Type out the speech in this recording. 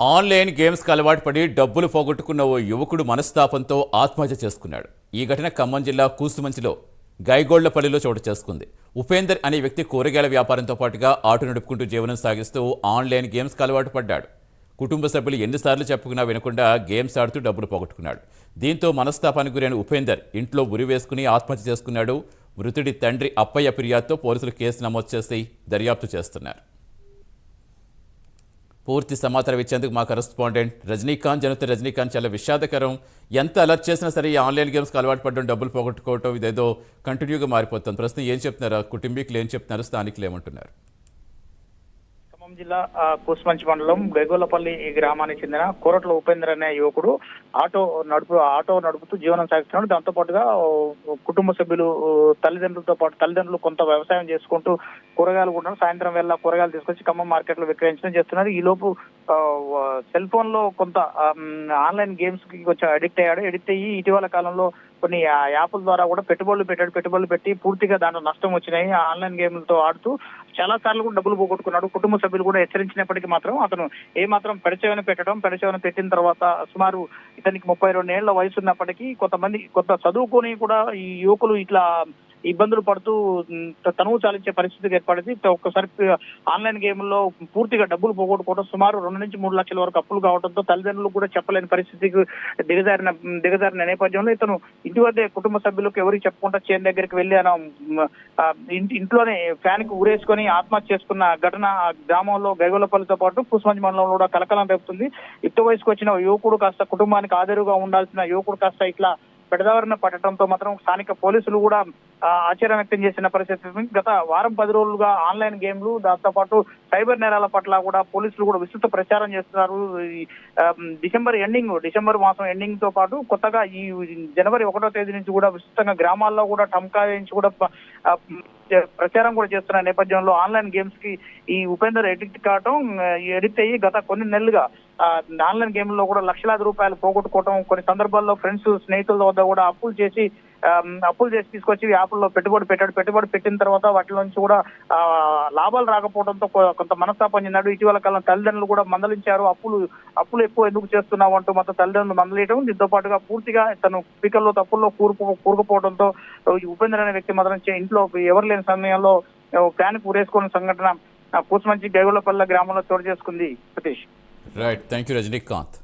Online గేమ్స్కి అలవాటు పడి డబ్బులు పోగొట్టుకున్న ఓ యువకుడు మనస్తాపంతో ఆత్మహత్య చేసుకున్నాడు. ఈ ఘటన ఖమ్మం జిల్లా కూసుమంచిలో గైగోళ్లపల్లిలో చోటు చేసుకుంది. ఉపేందర్ అనే వ్యక్తి కూరగాయల వ్యాపారంతో పాటుగా ఆటో నడుపుకుంటూ జీవనం సాగిస్తూ ఆన్లైన్ గేమ్స్కి అలవాటు పడ్డాడు. కుటుంబ సభ్యులు ఎన్నిసార్లు చెప్పుకున్నా వినకుండా గేమ్స్ ఆడుతూ డబ్బులు పోగొట్టుకున్నాడు. దీంతో మనస్తాపానికి గురైన ఉపేందర్ ఇంట్లో ఉరి వేసుకుని ఆత్మహత్య చేసుకున్నాడు. మృతుడి తండ్రి అప్పయ్య ఫిర్యాదుతో పోలీసులు కేసు నమోదు చేసి దర్యాప్తు చేస్తున్నారు. పూర్తి సమాచారం ఇచ్చేందుకు మా కరెస్పాండెంట్ రజనీకాంత్ రజనీకాంత్ చాలా విషాదకరం. ఎంత అలర్ట్ చేసినా సరే ఈ ఆన్లైన్ గేమ్స్కి అలవాటు పడడం, డబ్బులు పోగొట్టుకోవటం ఇదేదో కంటిన్యూగా మారిపోతుంది. ప్రస్తుతం ఏం చెప్తున్నారు కుటుంబీకులు, ఏం చెప్తున్నారు స్థానికులు ఏమంటున్నారు? ఖమ్మం జిల్లా కూసుమంచి మండలం గైగోళ్లపల్లి గ్రామానికి చెందిన కోరట్ల ఉపేంద్ర అనే యువకుడు ఆటో నడుపుతూ జీవనం సాగిస్తున్నాడు. దాంతో పాటుగా కుటుంబ సభ్యులు తల్లిదండ్రులు కొంత వ్యవసాయం చేసుకుంటూ కూరగాయలు కూడా సాయంత్రం వేళ కూరగాయలు తీసుకొచ్చి ఖమ్మం మార్కెట్ లో విక్రయించడం చేస్తున్నారు. ఈ లోపు సెల్ ఫోన్ లో కొంత ఆన్లైన్ గేమ్స్ కి కొంచెం అడిక్ట్ అయ్యి ఇటీవల కాలంలో కొన్ని యాప్ల ద్వారా కూడా పెట్టుబడులు పెట్టి పూర్తిగా దాంట్లో నష్టం వచ్చినాయి. ఆన్లైన్ గేమ్లతో ఆడుతూ చాలా సార్లు కూడా డబ్బులు పోగొట్టుకున్నాడు. కుటుంబ సభ్యులు కూడా హెచ్చరించినప్పటికీ మాత్రం అతను ఏమాత్రం పెడచెవిన పెట్టిన తర్వాత సుమారు ఇతనికి 32 ఏళ్ల వయసు ఉన్నప్పటికీ కొంత చదువుకొని కూడా ఈ యువకులు ఇట్లా ఇబ్బందులు పడుతూ తనువు చాలించే పరిస్థితికి ఏర్పడింది. ఒక్కసారి ఆన్లైన్ గేమ్లో పూర్తిగా డబ్బులు పోగొట్టుకోవడం, సుమారు 2 నుంచి 3 లక్షల వరకు అప్పులు కావడంతో తల్లిదండ్రులు కూడా చెప్పలేని పరిస్థితికి దిగజారిన నేపథ్యంలో ఇతను ఇంటి వద్దే కుటుంబ సభ్యులకు ఎవరికి చెప్పుకుంటా చేను దగ్గరికి వెళ్లి ఇంట్లోనే ఫ్యాన్ కి ఊరేసుకొని ఆత్మహత్య చేసుకున్న ఘటన గ్రామంలో గైగోళ్లపల్లితో పాటు కూసుమంచి మండలంలో కూడా కలకలం రేపుతుంది. యుక్త వయసుకు వచ్చిన యువకుడు కాస్త కుటుంబానికి ఆదరుగా ఉండాల్సిన యువకుడు కాస్త ఇట్లా పెడదారిన పట్టడంతో మాత్రం స్థానిక పోలీసులు కూడా ఆశ్చర్యం వ్యక్తం చేసిన పరిస్థితి. గత వారం 10 రోజులుగా ఆన్లైన్ గేమ్లు, దాంతో పాటు సైబర్ నేరాల పట్ల కూడా పోలీసులు కూడా విస్తృత ప్రచారం చేస్తున్నారు. డిసెంబర్ మాసం ఎండింగ్ తో పాటు కొత్తగా ఈ జనవరి 1వ తేదీ నుంచి కూడా విస్తృతంగా గ్రామాల్లో కూడా టమ్కా నుంచి కూడా ప్రచారం కూడా చేస్తున్న నేపథ్యంలో ఆన్లైన్ గేమ్స్ కి ఈ ఉపేందర్ ఎడిక్ట్ అయ్యి గత కొన్ని నెలలుగా ఆన్లైన్ గేమ్ లో కూడా లక్షలాది రూపాయలు పోగొట్టుకోవటం, కొన్ని సందర్భాల్లో ఫ్రెండ్స్ స్నేహితుల వద్ద కూడా అప్పులు చేసి తీసుకొచ్చి యాప్ల్లో పెట్టుబడి పెట్టిన తర్వాత వాటి నుంచి కూడా లాభాలు రాకపోవడంతో కొంత మనస్తాపం చెందాడు. ఇటీవల కాలం తల్లిదండ్రులు కూడా మందలించారు. అప్పులు ఎక్కువ ఎందుకు చేస్తున్నావు అంటూ మొత్తం తల్లిదండ్రులు మందలియడం, దీంతో పాటుగా పూర్తిగా తను పీకల్లో తప్పుల్లో కూరుకుపోవడంతో ఉపేంద్ర అనే వ్యక్తి మాత్రం ఇంట్లో ఎవరు లేని సమయంలో ఫ్యాన్ ఊరేసుకున్న సంఘటన కూసుమంచి గైగోళ్లపల్లి గ్రామంలో చోటు చేసుకుంది. Satish. Right, thank you Rajinikanth.